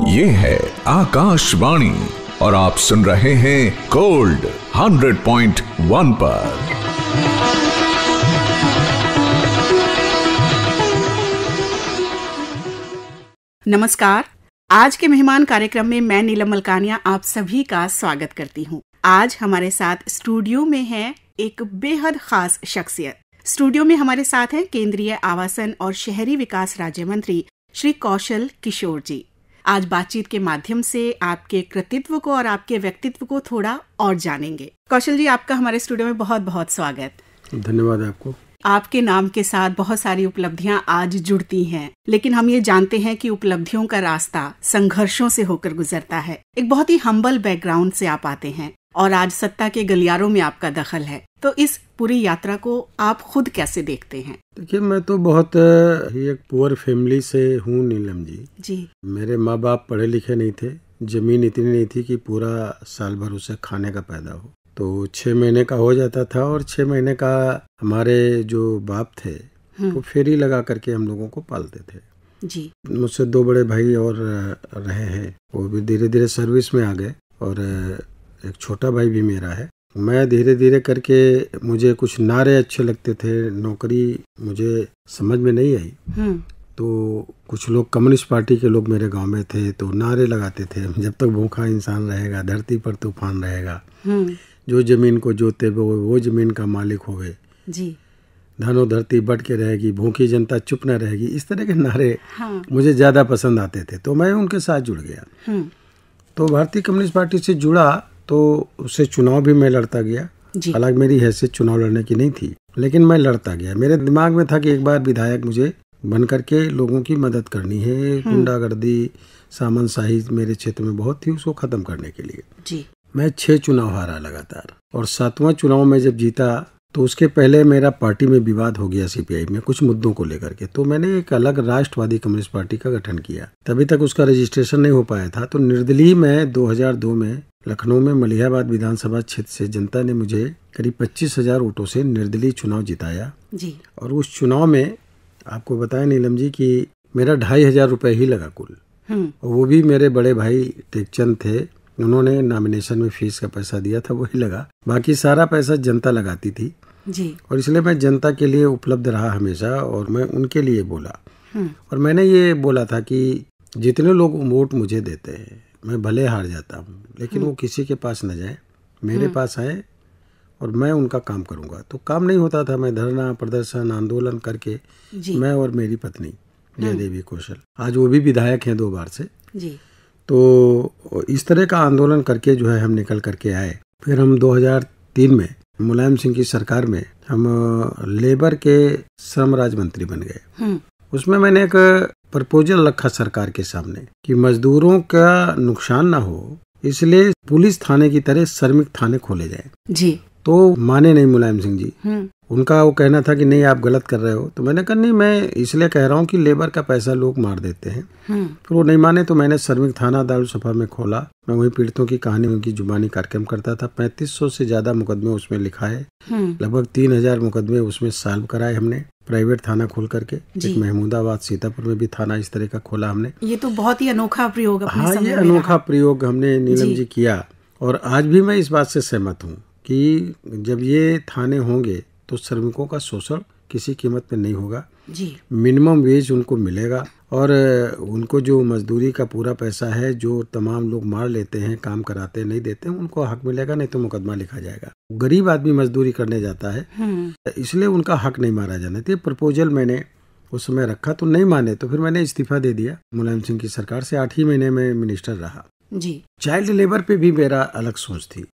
ये है आकाशवाणी और आप सुन रहे हैं गोल्ड 100.1 पर। नमस्कार। आज के मेहमान कार्यक्रम में मैं नीलम मलकानिया आप सभी का स्वागत करती हूँ। आज हमारे साथ स्टूडियो में है एक बेहद खास शख्सियत। स्टूडियो में हमारे साथ हैं केंद्रीय आवासन और शहरी विकास राज्य मंत्री श्री कौशल किशोर जी। आज बातचीत के माध्यम से आपके कृतित्व को और आपके व्यक्तित्व को थोड़ा और जानेंगे। कौशल जी, आपका हमारे स्टूडियो में बहुत बहुत स्वागत। धन्यवाद आपको। आपके नाम के साथ बहुत सारी उपलब्धियां आज जुड़ती हैं, लेकिन हम ये जानते हैं कि उपलब्धियों का रास्ता संघर्षों से होकर गुजरता है। एक बहुत ही हम्बल बैकग्राउंड से आप आते हैं और आज सत्ता के गलियारों में आपका दखल है। तो इस पूरी यात्रा को आप खुद कैसे देखते हैं? देखिए, मैं तो बहुत एक पुअर फैमिली से हूँ नीलम जी। मेरे माँ बाप पढ़े लिखे नहीं थे, जमीन इतनी नहीं थी कि पूरा साल भर उसे खाने का पैदा हो। तो 6 महीने का हो जाता था और 6 महीने का हमारे जो बाप थे वो फेरी लगा करके हम लोगों को पालते थे जी। मुझसे 2 बड़े भाई और रहे हैं, वो भी धीरे धीरे सर्विस में आ गए और एक छोटा भाई भी मेरा है। मैं धीरे धीरे करके मुझे कुछ नारे अच्छे लगते थे, नौकरी मुझे समझ में नहीं आई। तो कुछ लोग कम्युनिस्ट पार्टी के लोग मेरे गांव में थे, तो नारे लगाते थे, जब तक भूखा इंसान रहेगा धरती पर तूफान रहेगा, जो जमीन को जोते वो जमीन का मालिक होवे जी, धनो धरती बढ़ के रहेगी, भूखी जनता चुप न रहेगी। इस तरह के नारे मुझे ज्यादा पसंद आते थे, तो मैं उनके साथ जुड़ गया। तो भारतीय कम्युनिस्ट पार्टी से जुड़ा तो उससे चुनाव भी मैं लड़ता गया। हालांकि मेरी हैसियत चुनाव लड़ने की नहीं थी, लेकिन मैं लड़ता गया। मेरे दिमाग में था कि एक बार विधायक मुझे बन करके लोगों की मदद करनी है। गुंडागर्दी, सामंतशाही मेरे क्षेत्र में बहुत थी, उसको खत्म करने के लिए जी। मैं 6 चुनाव हारा लगातार, और 7वां चुनाव में जब जीता तो उसके पहले मेरा पार्टी में विवाद हो गया सीपीआई में कुछ मुद्दों को लेकर के। तो मैंने एक अलग राष्ट्रवादी कम्युनिस्ट पार्टी का गठन किया। तभी तक उसका रजिस्ट्रेशन नहीं हो पाया था। तो निर्दलीय में 2002 में लखनऊ में मलिहाबाद विधानसभा क्षेत्र से जनता ने मुझे करीब 25,000 वोटों से निर्दलीय चुनाव जिताया जी। और उस चुनाव में आपको बताया नीलम जी कि मेरा 2,500 रुपए ही लगा कुल। और वो भी मेरे बड़े भाई टेकचंद थे, उन्होंने नॉमिनेशन में फीस का पैसा दिया था, वही लगा। बाकी सारा पैसा जनता लगाती थी जी। और इसलिए मैं जनता के लिए उपलब्ध रहा हमेशा, और मैं उनके लिए बोला। और मैंने ये बोला था कि जितने लोग वोट मुझे देते हैं, मैं भले हार जाता हूँ, लेकिन वो किसी के पास न जाए, मेरे पास आए और मैं उनका काम करूंगा। तो काम नहीं होता था, मैं धरना प्रदर्शन आंदोलन करके मैं और मेरी पत्नी जय देवी कौशल, आज वो भी विधायक हैं 2 बार से जी। तो इस तरह का आंदोलन करके जो है हम निकल करके आए। फिर हम 2003 में मुलायम सिंह की सरकार में हम लेबर के श्रम राज्य मंत्री बन गए। उसमें मैंने एक प्रपोजल रखा सरकार के सामने कि मजदूरों का नुकसान ना हो, इसलिए पुलिस थाने की तरह श्रमिक थाने खोले जाए जी। तो माने नहीं मुलायम सिंह जी। उनका वो कहना था कि नहीं आप गलत कर रहे हो। तो मैंने कहा नहीं, मैं इसलिए कह रहा हूँ कि लेबर का पैसा लोग मार देते हैं। फिर वो नहीं माने तो मैंने श्रमिक थाना दारुसफा में खोला। मैं वही पीड़ितों की कहानी, उनकी जुबानी कार्यक्रम करता था। 3500 से ज्यादा मुकदमे उसमें लिखा है, लगभग 3000 मुकदमे उसमें सॉल्व कराए हमने, प्राइवेट थाना खोल करके। एक महमूदाबाद सीतापुर में भी थाना इस तरह का खोला हमने। ये तो बहुत ही अनोखा प्रयोग हाँ, ये अनोखा प्रयोग हमने नीलम जी किया। और आज भी मैं इस बात से सहमत हूँ कि जब ये थाने होंगे तो श्रमिकों का शोषण किसी कीमत पे नहीं होगा जी। मिनिमम वेज उनको मिलेगा, और उनको जो मजदूरी का पूरा पैसा है, जो तमाम लोग मार लेते हैं, काम कराते नहीं देते, उनको हक मिलेगा, नहीं तो मुकदमा लिखा जाएगा। गरीब आदमी मजदूरी करने जाता है, इसलिए उनका हक नहीं मारा जाना चाहिए। प्रपोजल मैंने उस समय रखा तो नहीं माने, तो फिर मैंने इस्तीफा दे दिया मुलायम सिंह की सरकार से। 8 ही महीने में मिनिस्टर रहा जी। चाइल्ड लेबर पे भी मेरा अलग सोच थी।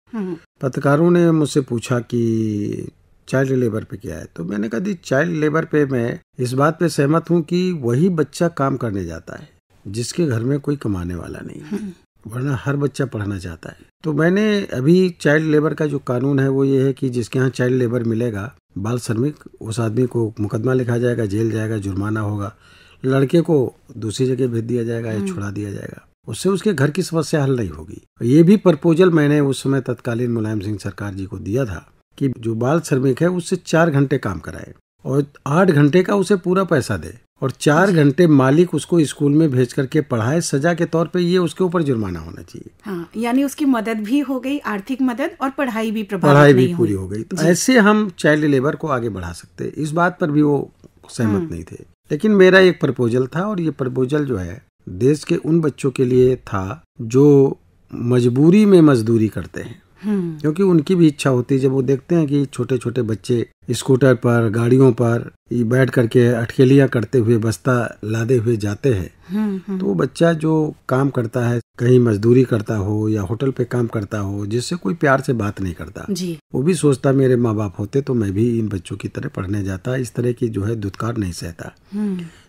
पत्रकारों ने मुझसे पूछा कि चाइल्ड लेबर पे क्या है, तो मैंने कहा दी चाइल्ड लेबर पे मैं इस बात पे सहमत हूँ कि वही बच्चा काम करने जाता है जिसके घर में कोई कमाने वाला नहीं है, वरना हर बच्चा पढ़ना चाहता है। तो मैंने अभी चाइल्ड लेबर का जो कानून है वो ये है कि जिसके यहाँ चाइल्ड लेबर मिलेगा, बाल श्रमिक, उस आदमी को मुकदमा लिखा जाएगा, जेल जाएगा, जुर्माना होगा, लड़के को दूसरी जगह भेज दिया जाएगा या छुड़ा दिया जाएगा, उससे उसके घर की समस्या हल नहीं होगी। ये भी प्रपोजल मैंने उस समय तत्कालीन मुलायम सिंह सरकार जी को दिया था कि जो बाल श्रमिक है उससे 4 घंटे काम कराए और 8 घंटे का उसे पूरा पैसा दे, और 4 घंटे मालिक उसको स्कूल में भेज करके पढ़ाए सजा के तौर पे, ये उसके ऊपर जुर्माना होना चाहिए। हाँ, यानी उसकी मदद भी हो गई, आर्थिक मदद, और पढ़ाई भी प्रभावित नहीं हुई। पूरी हो गई। तो ऐसे हम चाइल्ड लेबर को आगे बढ़ा सकते। इस बात पर भी वो सहमत नहीं थे। लेकिन मेरा एक प्रपोजल था, और ये प्रपोजल जो है देश के उन बच्चों के लिए था जो मजबूरी में मजदूरी करते हैं, क्योंकि उनकी भी इच्छा होती है जब वो देखते हैं कि छोटे छोटे बच्चे स्कूटर पर, गाड़ियों पर बैठ करके अटकेलियां करते हुए, बस्ता लादे हुए जाते हैं। तो वो बच्चा जो काम करता है, कहीं मजदूरी करता हो या होटल पे काम करता हो, जिससे कोई प्यार से बात नहीं करता, वो भी सोचता मेरे माँ बाप होते तो मैं भी इन बच्चों की तरह पढ़ने जाता, इस तरह की जो है दुत्कार नहीं सहता।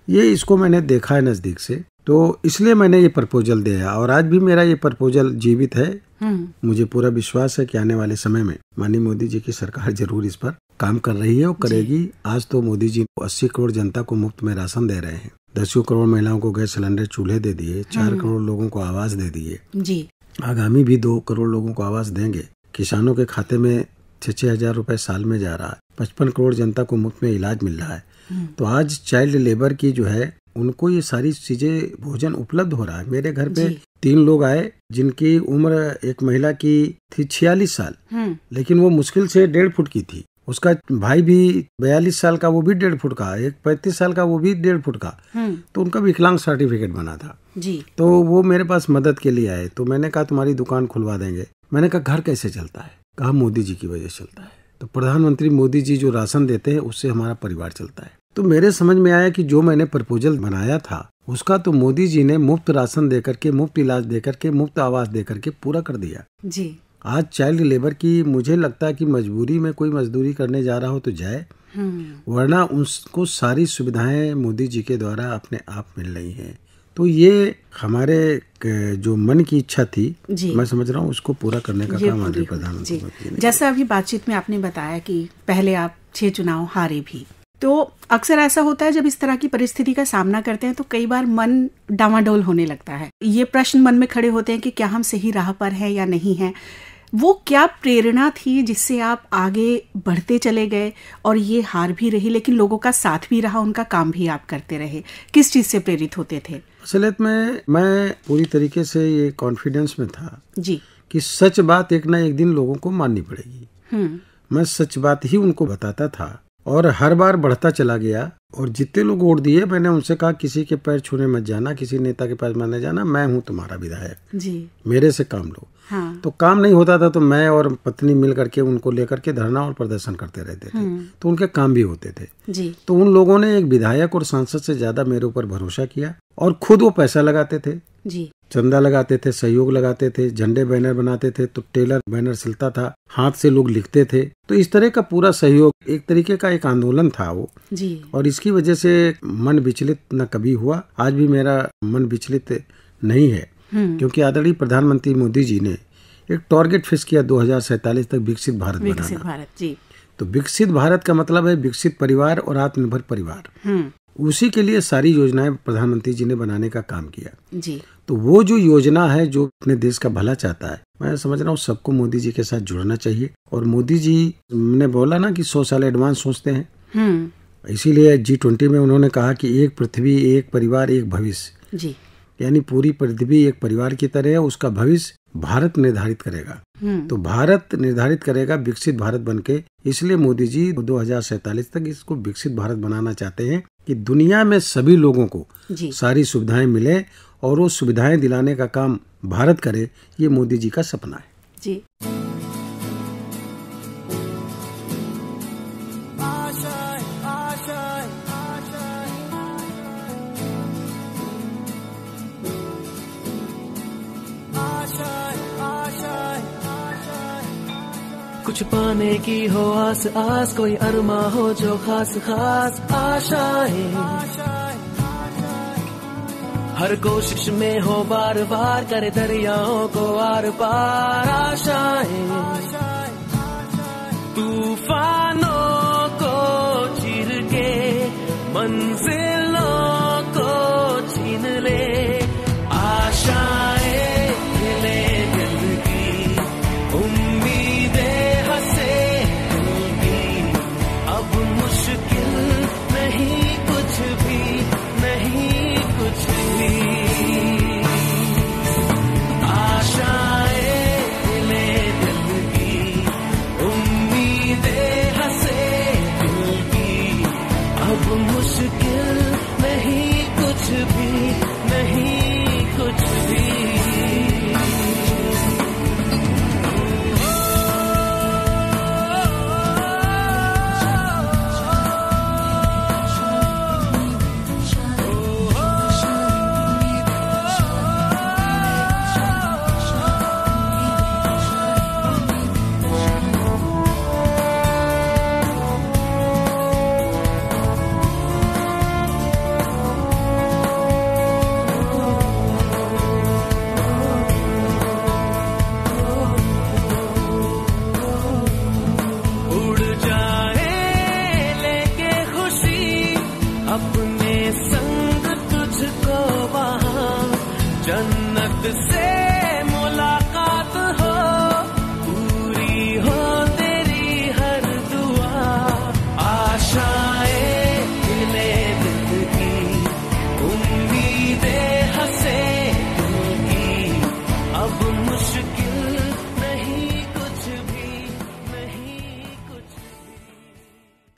ये इसको मैंने देखा है नजदीक से, तो इसलिए मैंने ये प्रपोजल दिया, और आज भी मेरा ये प्रपोजल जीवित है। मुझे पूरा विश्वास है कि आने वाले समय में माननीय मोदी जी की सरकार जरूर इस पर काम कर रही है और करेगी। आज तो मोदी जी 80 करोड़ जनता को मुफ्त में राशन दे रहे हैं, 10 करोड़ महिलाओं को गैस सिलेंडर चूल्हे दे दिए, 4 करोड़ लोगों को आवास दे दिए जी। आगामी भी 2 करोड़ लोगों को आवास देंगे। किसानों के खाते में 6-6 हजार रुपए साल में जा रहा है। 55 करोड़ जनता को मुफ्त में इलाज मिल रहा है। तो आज चाइल्ड लेबर की जो है उनको ये सारी चीजें, भोजन उपलब्ध हो रहा है। मेरे घर पे 3 लोग आए जिनकी उम्र, एक महिला की थी 46 साल, लेकिन वो मुश्किल से 1.5 फुट की थी। उसका भाई भी 42 साल का, वो भी 1.5 फुट का, एक 35 साल का, वो भी 1.5 फुट का। तो उनका विकलांग सर्टिफिकेट बना था जी। तो वो मेरे पास मदद के लिए आए। तो मैंने कहा तुम्हारी दुकान खुलवा देंगे। मैंने कहा घर कैसे चलता है? कहा मोदी जी की वजह से चलता है। तो प्रधानमंत्री मोदी जी जो राशन देते हैं उससे हमारा परिवार चलता है। तो मेरे समझ में आया कि जो मैंने प्रपोजल बनाया था उसका तो मोदी जी ने मुफ्त राशन देकर के, मुफ्त इलाज देकर के, मुफ्त आवास देकर के पूरा कर दिया जी। आज चाइल्ड लेबर की मुझे लगता है कि मजबूरी में कोई मजदूरी करने जा रहा हो तो जाए, वरना उसको सारी सुविधाएं मोदी जी के द्वारा अपने आप मिल रही हैं। तो ये हमारे जो मन की इच्छा थी, मैं समझ रहा हूँ उसको पूरा करने का काम आदरणीय प्रधानमंत्री ने। जैसा अभी बातचीत में आपने बताया कि पहले आप 6 चुनाव हारे भी, तो अक्सर ऐसा होता है जब इस तरह की परिस्थिति का सामना करते हैं तो कई बार मन डामाडोल होने लगता है। ये प्रश्न मन में खड़े होते हैं कि क्या हम सही राह पर हैं या नहीं हैं। वो क्या प्रेरणा थी जिससे आप आगे बढ़ते चले गए और ये हार भी रही लेकिन लोगों का साथ भी रहा, उनका काम भी आप करते रहे? किस चीज से प्रेरित होते थे? असलियत में मैं पूरी तरीके से ये कॉन्फिडेंस में था जी कि सच बात एक ना एक दिन लोगों को माननी पड़ेगी। मैं सच बात ही उनको बताता था और हर बार बढ़ता चला गया। और जितने लोग वोट दिए मैंने उनसे कहा किसी के पैर छूने मत जाना, किसी नेता के पास मत जाना, मैं हूँ तुम्हारा विधायक जी, मेरे से काम लो। हाँ। तो काम नहीं होता था तो मैं और पत्नी मिल करके उनको लेकर के धरना और प्रदर्शन करते रहते थे, तो उनके काम भी होते थे जी। तो उन लोगों ने एक विधायक और सांसद से ज्यादा मेरे ऊपर भरोसा किया और खुद वो पैसा लगाते थे जी, चंदा लगाते थे, सहयोग लगाते थे, झंडे बैनर बनाते थे तो टेलर बैनर सिलता था, हाथ से लोग लिखते थे। तो इस तरह का पूरा सहयोग, एक तरीके का एक आंदोलन था वो जी। और इसकी वजह से मन विचलित न कभी हुआ, आज भी मेरा मन विचलित नहीं है, क्योंकि आदरणीय प्रधानमंत्री मोदी जी ने एक टारगेट फिक्स किया 2047 तक विकसित भारत बनाना जी। तो विकसित भारत का मतलब है विकसित परिवार और आत्मनिर्भर परिवार। उसी के लिए सारी योजनाएं प्रधानमंत्री जी ने बनाने का काम किया जी। तो वो जो योजना है जो अपने देश का भला चाहता है, मैं समझ रहा हूँ सबको मोदी जी के साथ जुड़ना चाहिए। और मोदी जी ने बोला ना कि 100 साल एडवांस सोचते हैं, इसीलिए G20 में उन्होंने कहा कि एक पृथ्वी, एक परिवार, एक भविष्य जी। यानी पूरी पृथ्वी एक परिवार की तरह है, उसका भविष्य भारत निर्धारित करेगा। तो भारत निर्धारित करेगा विकसित भारत बनके। इसलिए मोदी जी 2047 तक इसको विकसित भारत बनाना चाहते हैं कि दुनिया में सभी लोगों को सारी सुविधाएं मिले और वो सुविधाएं दिलाने का काम भारत करे। ये मोदी जी का सपना है जी। कुछ पाने की हो आस आस, कोई अरमा हो जो खास खास आशाएं, हर कोशिश में हो बार बार, करे दरियाओं को आर पार आशाएं, तूफानों को चीर के मंजिलों को छीन ले, आशाएं खिले दिल की, उम्मीदें हंसे दिल की, अब मुश्किल नहीं कुछ भी,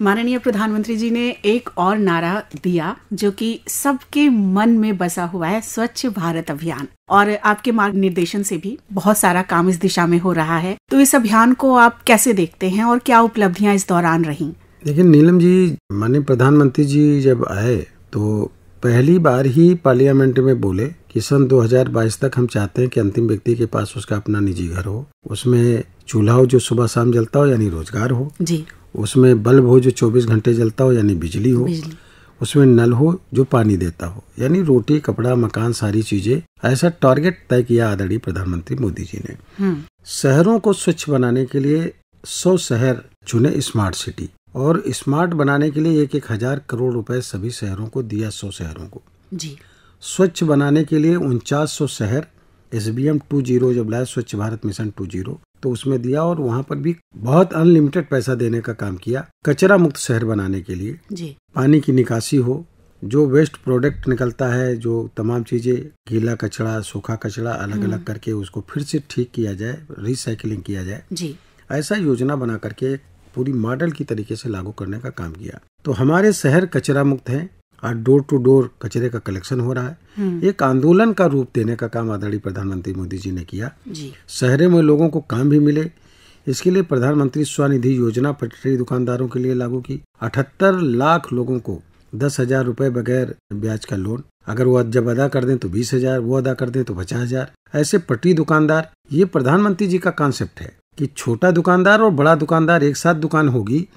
माननीय प्रधानमंत्री जी ने एक और नारा दिया जो कि सबके मन में बसा हुआ है, स्वच्छ भारत अभियान, और आपके मार्ग निर्देशन से भी बहुत सारा काम इस दिशा में हो रहा है। तो इस अभियान को आप कैसे देखते हैं और क्या उपलब्धियां इस दौरान रहीं? देखिए नीलम जी, माननीय प्रधानमंत्री जी जब आए तो पहली बार ही पार्लियामेंट में बोले कि सन 2022 तक हम चाहते हैं कि अंतिम व्यक्ति के पास उसका अपना निजी घर हो, उसमें चूल्हा हो जो सुबह शाम जलता हो यानी रोजगार हो जी, उसमें बल्ब हो जो 24 घंटे जलता हो यानी बिजली हो, उसमें नल हो जो पानी देता हो यानी रोटी कपड़ा मकान सारी चीजें। ऐसा टारगेट तय किया आदरणीय प्रधानमंत्री मोदी जी ने। शहरों को स्वच्छ बनाने के लिए 100 शहर चुने स्मार्ट सिटी, और स्मार्ट बनाने के लिए 1,000 करोड़ रुपए सभी शहरों को दिया। 100 शहरों को जी स्वच्छ बनाने के लिए 4900 शहर SBM 2.0 जब लाया, स्वच्छ भारत मिशन 2.0, तो उसमें दिया, और वहां पर भी बहुत अनलिमिटेड पैसा देने का काम किया। कचरा मुक्त शहर बनाने के लिए जी, पानी की निकासी हो, जो वेस्ट प्रोडक्ट निकलता है, जो तमाम चीजें गीला कचरा सूखा कचरा अलग अलग करके उसको फिर से ठीक किया जाए, रिसाइकलिंग किया जाए जी, ऐसा योजना बना करके पूरी मॉडल की तरीके से लागू करने का काम किया। तो हमारे शहर कचरा मुक्त हैं और डोर टू डोर कचरे का कलेक्शन हो रहा है। एक आंदोलन का रूप देने का काम आदरणीय प्रधानमंत्री मोदी जी ने किया जी। शहरों में लोगों को काम भी मिले, इसके लिए प्रधानमंत्री स्वनिधि योजना पटरी दुकानदारों के लिए लागू की। 78 लाख लोगों को 10,000 रुपए बगैर ब्याज का लोन, अगर वो जब अदा कर दें तो 20,000, वो अदा कर दें तो 50,000। ऐसे पटरी दुकानदार, ये प्रधानमंत्री जी का कॉन्सेप्ट है कि छोटा दुकानदार और बड़ा दुकानदार एक साथ दुकान होगी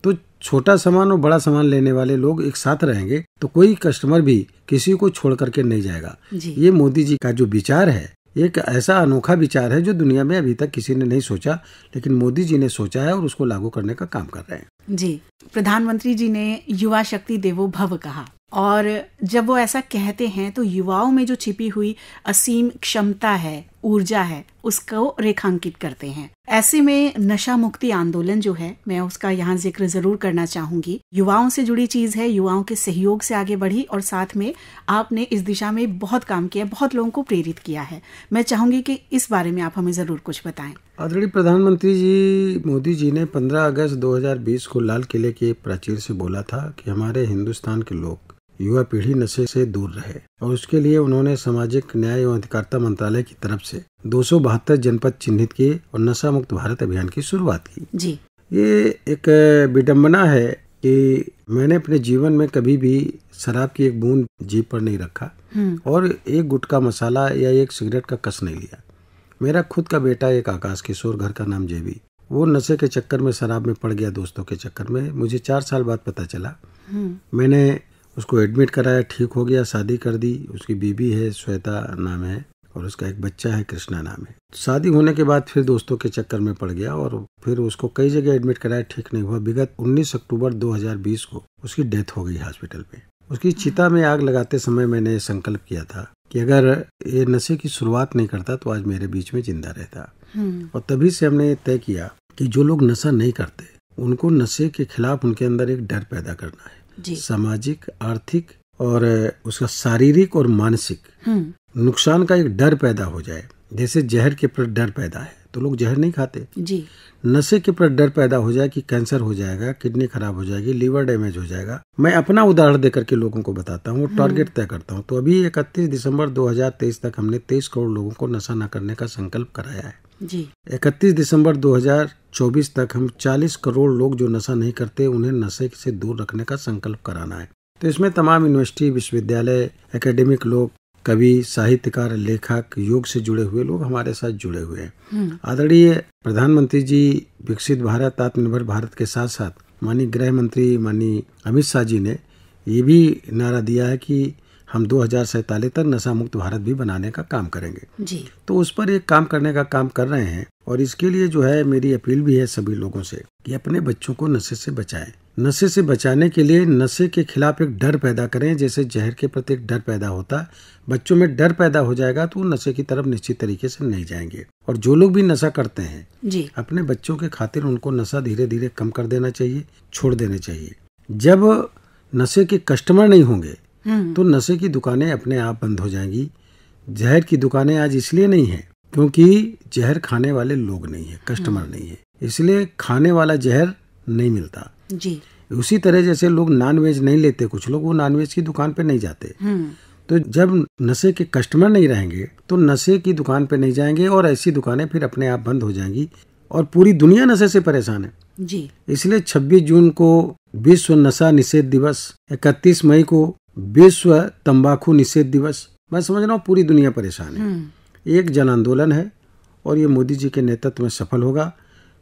तो छोटा सामान और बड़ा सामान लेने वाले लोग एक साथ रहेंगे तो कोई कस्टमर भी किसी को छोड़ करके नहीं जाएगा। ये मोदी जी का जो विचार है, एक ऐसा अनोखा विचार है जो दुनिया में अभी तक किसी ने नहीं सोचा, लेकिन मोदी जी ने सोचा है और उसको लागू करने का काम कर रहे हैं जी। प्रधानमंत्री जी ने युवा शक्ति देवो भव कहा, और जब वो ऐसा कहते हैं तो युवाओं में जो छिपी हुई असीम क्षमता है, ऊर्जा है, उसको रेखांकित करते हैं। ऐसे में नशा मुक्ति आंदोलन जो है, मैं उसका यहाँ जिक्र जरूर करना चाहूंगी। युवाओं से जुड़ी चीज है, युवाओं के सहयोग से आगे बढ़ी, और साथ में आपने इस दिशा में बहुत काम किया, बहुत लोगों को प्रेरित किया है। मैं चाहूंगी कि इस बारे में आप हमें जरूर कुछ बताएं। आदरणीय प्रधानमंत्री जी मोदी जी ने 15 अगस्त 2020 को लाल किले के प्राचीर से बोला था कि हमारे हिंदुस्तान के लोग, युवा पीढ़ी नशे से दूर रहे, और उसके लिए उन्होंने सामाजिक न्याय एवं अधिकारिता मंत्रालय की तरफ से 272 जनपद चिन्हित किए और नशा मुक्त भारत अभियान की शुरुआत की जी। ये एक विडंबना है कि मैंने अपने जीवन में कभी भी शराब की एक बूंद जीभ पर नहीं रखा और एक गुटखा मसाला या एक सिगरेट का कस नहीं लिया। मेरा खुद का बेटा एक आकाश किशोर, घर का नाम जेबी, वो नशे के चक्कर में शराब में पड़ गया, दोस्तों के चक्कर में। मुझे 4 साल बाद पता चला, मैंने उसको एडमिट कराया, ठीक हो गया, शादी कर दी। उसकी बीबी है, श्वेता नाम है, और उसका एक बच्चा है, कृष्णा नाम है। शादी होने के बाद फिर दोस्तों के चक्कर में पड़ गया और फिर उसको कई जगह एडमिट कराया, ठीक नहीं हुआ। विगत 19 अक्टूबर 2020 को उसकी डेथ हो गई हॉस्पिटल में। उसकी चिता में आग लगाते समय मैंने संकल्प किया था कि अगर ये नशे की शुरुआत नहीं करता तो आज मेरे बीच में जिंदा रहता। और तभी से हमने तय किया कि जो लोग नशा नहीं करते उनको नशे के खिलाफ उनके अंदर एक डर पैदा करना है, सामाजिक, आर्थिक और उसका शारीरिक और मानसिक नुकसान का एक डर पैदा हो जाए। जैसे जहर के प्रति डर पैदा है तो लोग जहर नहीं खाते जी। नशे के प्रति डर पैदा हो जाए कि कैंसर हो जाएगा, किडनी खराब हो जाएगी, लीवर डैमेज हो जाएगा। मैं अपना उदाहरण देकर के लोगों को बताता हूँ, टारगेट तय करता हूँ। तो अभी 31 दिसंबर 2023 तक हमने 23 करोड़ लोगों को नशा न करने का संकल्प कराया है जी। 31 दिसंबर 2024 तक हम 40 करोड़ लोग जो नशा नहीं करते उन्हें नशे से दूर रखने का संकल्प कराना है। तो इसमें तमाम यूनिवर्सिटी, विश्वविद्यालय, एकेडमिक लोग, कवि, साहित्यकार, लेखक, योग से जुड़े हुए लोग हमारे साथ जुड़े हुए हैं। आदरणीय प्रधानमंत्री जी विकसित भारत, आत्मनिर्भर भारत के साथ साथ माननीय गृह मंत्री माननीय अमित शाह जी ने ये भी नारा दिया है कि हम 2047 तक नशा मुक्त भारत भी बनाने का काम करेंगे जी। तो उस पर एक काम करने का काम कर रहे हैं, और इसके लिए जो है मेरी अपील भी है सभी लोगों से कि अपने बच्चों को नशे से बचाएं। नशे से बचाने के लिए नशे के खिलाफ एक डर पैदा करें। जैसे जहर के प्रति एक डर पैदा होता, बच्चों में डर पैदा हो जाएगा तो नशे की तरफ निश्चित तरीके से नहीं जाएंगे। और जो लोग भी नशा करते हैं जी, अपने बच्चों के खातिर उनको नशा धीरे धीरे कम कर देना चाहिए, छोड़ देने चाहिए। जब नशे के कस्टमर नहीं होंगे तो नशे की दुकानें अपने आप बंद हो जाएंगी। जहर की दुकानें आज इसलिए नहीं है क्योंकि जहर खाने वाले लोग नहीं है, कस्टमर नहीं है, इसलिए खाने वाला जहर नहीं मिलता जी। उसी तरह जैसे लोग नॉनवेज नहीं लेते, कुछ लोग वो नॉनवेज की दुकान पे नहीं जाते। तो जब नशे के कस्टमर नहीं रहेंगे तो नशे की दुकान पे नहीं जाएंगे और ऐसी दुकानें फिर अपने आप बंद हो जाएंगी और पूरी दुनिया नशे से परेशान है जी। इसलिए 26 जून को विश्व नशा निषेध दिवस, 31 मई को विश्व तंबाकू निषेध दिवस। मैं समझ रहा हूँ पूरी दुनिया परेशान है। एक जन आंदोलन है और ये मोदी जी के नेतृत्व में सफल होगा।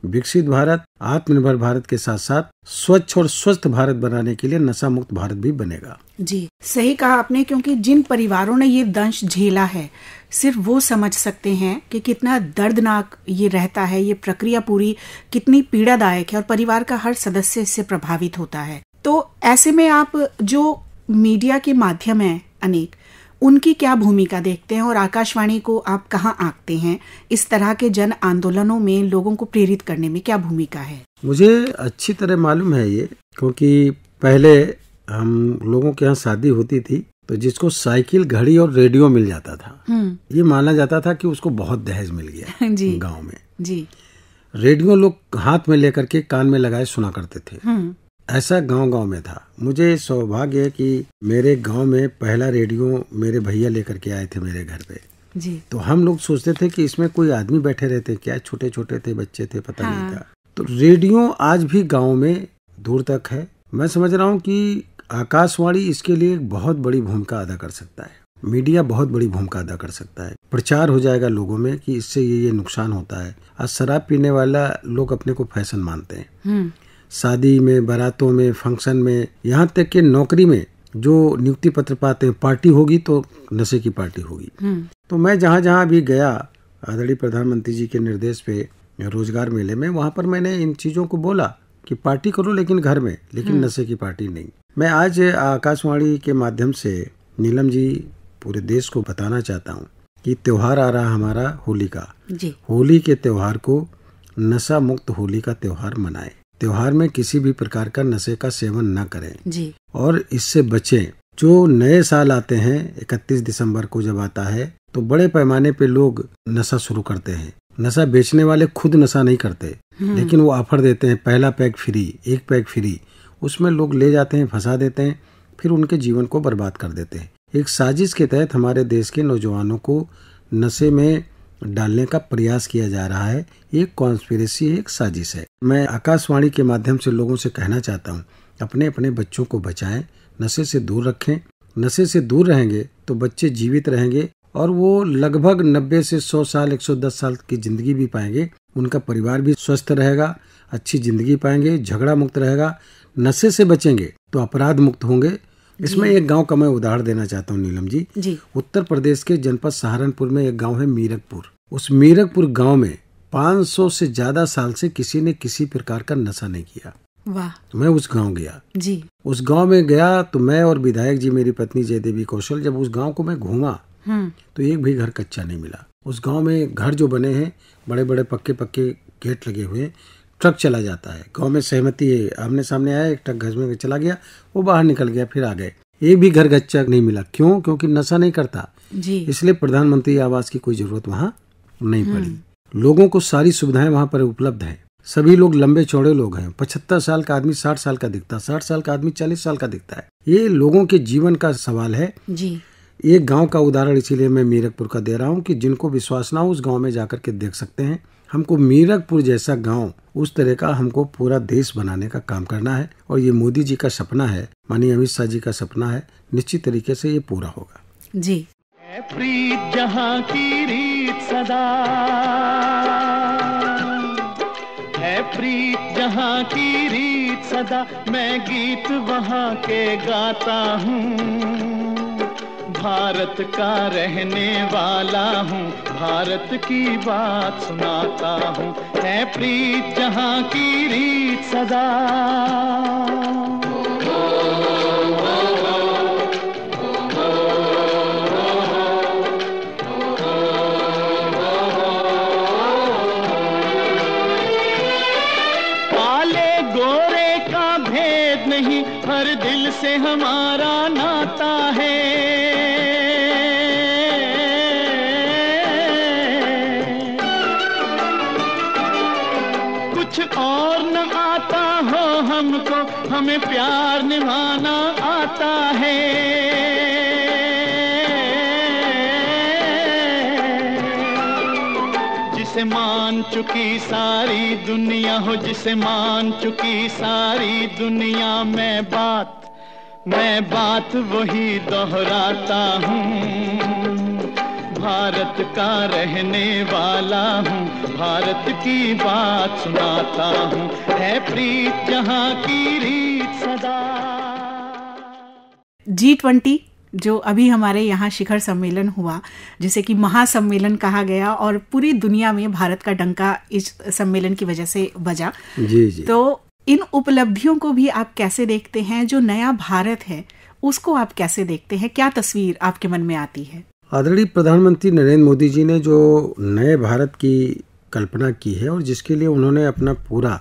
विकसित भारत, आत्मनिर्भर भारत के साथ साथ स्वच्छ और स्वस्थ भारत बनाने के लिए नशा मुक्त भारत भी बनेगा। जी, सही कहा आपने, क्योंकि जिन परिवारों ने ये दंश झेला है सिर्फ वो समझ सकते हैं कि कितना दर्दनाक ये रहता है, ये प्रक्रिया पूरी कितनी पीड़ादायक है और परिवार का हर सदस्य इससे प्रभावित होता है। तो ऐसे में आप जो मीडिया के माध्यम है अनेक, उनकी क्या भूमिका देखते हैं और आकाशवाणी को आप कहाँ आंकते हैं? इस तरह के जन आंदोलनों में लोगों को प्रेरित करने में क्या भूमिका है? मुझे अच्छी तरह मालूम है ये, क्योंकि पहले हम लोगों के यहाँ शादी होती थी तो जिसको साइकिल, घड़ी और रेडियो मिल जाता था, ये माना जाता था कि उसको बहुत दहेज मिल गया गाँव में जी। रेडियो लोग हाथ में लेकर के कान में लगाए सुना करते थे, ऐसा गांव में था। मुझे सौभाग्य है कि मेरे गांव में पहला रेडियो मेरे भैया लेकर के आए थे मेरे घर पे जी। तो हम लोग सोचते थे कि इसमें कोई आदमी बैठे रहते, क्या छोटे छोटे थे, बच्चे थे, पता नहीं था। तो रेडियो आज भी गांव में दूर तक है। मैं समझ रहा हूँ कि आकाशवाणी इसके लिए एक बहुत बड़ी भूमिका अदा कर सकता है, मीडिया बहुत बड़ी भूमिका अदा कर सकता है। प्रचार हो जाएगा लोगों में कि इससे ये नुकसान होता है। आज शराब पीने वाला लोग अपने को फैशन मानते हैं, शादी में, बारातों में, फंक्शन में, यहाँ तक कि नौकरी में जो नियुक्ति पत्र पाते हैं, पार्टी होगी तो नशे की पार्टी होगी। तो मैं जहाँ जहाँ भी गया आदरणीय प्रधानमंत्री जी के निर्देश पे रोजगार मेले में, वहाँ पर मैंने इन चीजों को बोला कि पार्टी करो लेकिन घर में, लेकिन नशे की पार्टी नहीं। मैं आज आकाशवाणी के माध्यम से नीलम जी पूरे देश को बताना चाहता हूँ कि त्योहार आ रहा हमारा होली का जी। होली के त्योहार को नशा मुक्त होली का त्योहार मनाएं। त्योहार में किसी भी प्रकार का नशे का सेवन न करें जी। और इससे बचें। जो नए साल आते हैं, 31 दिसंबर को जब आता है तो बड़े पैमाने पे लोग नशा शुरू करते हैं। नशा बेचने वाले खुद नशा नहीं करते, लेकिन वो ऑफर देते हैं, पहला पैक फ्री, एक पैक फ्री। उसमें लोग ले जाते हैं, फंसा देते हैं, फिर उनके जीवन को बर्बाद कर देते हैं। एक साजिश के तहत हमारे देश के नौजवानों को नशे में डालने का प्रयास किया जा रहा है। एक कॉन्स्पिरेसी, एक साजिश है। मैं आकाशवाणी के माध्यम से लोगों से कहना चाहता हूँ, अपने अपने बच्चों को बचाएं, नशे से दूर रखें। नशे से दूर रहेंगे तो बच्चे जीवित रहेंगे और वो लगभग 90 से 100 साल, 110 साल की जिंदगी भी पाएंगे। उनका परिवार भी स्वस्थ रहेगा, अच्छी जिंदगी पाएंगे, झगड़ा मुक्त रहेगा। नशे से बचेंगे तो अपराध मुक्त होंगे। इसमें एक गांव का मैं उदाहरण देना चाहता हूँ नीलम जी। उत्तर प्रदेश के जनपद सहारनपुर में एक गांव है मीरकपुर। उस मीरकपुर गांव में 500 से ज्यादा साल से किसी ने किसी प्रकार का नशा नहीं किया। वाह। मैं उस गांव गया जी। उस गांव में गया तो मैं और विधायक जी, मेरी पत्नी जयदेवी कौशल, जब उस गांव को मैं घूमा तो एक भी घर कच्चा नहीं मिला। उस गांव में घर जो बने हैं, बड़े बड़े पक्के पक्के गेट लगे हुए, ट्रक चला जाता है। गांव में सहमति है, आमने सामने आया, एक ट्रक घर में चला गया, वो बाहर निकल गया, फिर आ गए। एक भी घर कच्चा नहीं मिला। क्यों? क्योंकि नशा नहीं करता जी। इसलिए प्रधानमंत्री आवास की कोई जरूरत वहाँ नहीं पड़ी। लोगों को सारी सुविधाएं वहाँ पर उपलब्ध है। सभी लोग लंबे चौड़े लोग हैं। 75 साल का आदमी 60 साल का दिखता, 60 साल का आदमी 40 साल का दिखता है। ये लोगों के जीवन का सवाल है जी। एक गांव का उदाहरण इसीलिए मैं मीरकपुर का दे रहा हूँ कि जिनको विश्वास ना हो उस गांव में जाकर के देख सकते हैं। हमको मीरकपुर जैसा गांव, उस तरह का हमको पूरा देश बनाने का काम करना है और ये मोदी जी का सपना है, माननीय अमित शाह जी का सपना है। निश्चित तरीके से ये पूरा होगा जी। प्रीत जहाँ की रीत सदा है, प्रीत जहाँ की रीत सदा, मैं गीत वहाँ के गाता हूँ। भारत का रहने वाला हूँ, भारत की बात सुनाता हूँ। है प्रीत जहाँ की रीत सदा। काले गोरे का भेद नहीं, हर दिल से हमारा नाता है। कुछ और न आता हो हमको, हमें प्यार निभाना आता है। जिसे मान चुकी सारी दुनिया हो, जिसे मान चुकी सारी दुनिया, मैं बात वही दोहराता हूँ। भारत का रहने वाला हूँ, भारत की बात सुनाता हूँ। है प्रीत जहाँ की रीत सदा। G20 जो अभी हमारे यहाँ शिखर सम्मेलन हुआ, जिसे कि महासम्मेलन कहा गया, और पूरी दुनिया में भारत का डंका इस सम्मेलन की वजह से बजा। जी जी। तो इन उपलब्धियों को भी आप कैसे देखते हैं? जो नया भारत है उसको आप कैसे देखते हैं? क्या तस्वीर आपके मन में आती है? आदरणीय प्रधानमंत्री नरेंद्र मोदी जी ने जो नए भारत की कल्पना की है और जिसके लिए उन्होंने अपना पूरा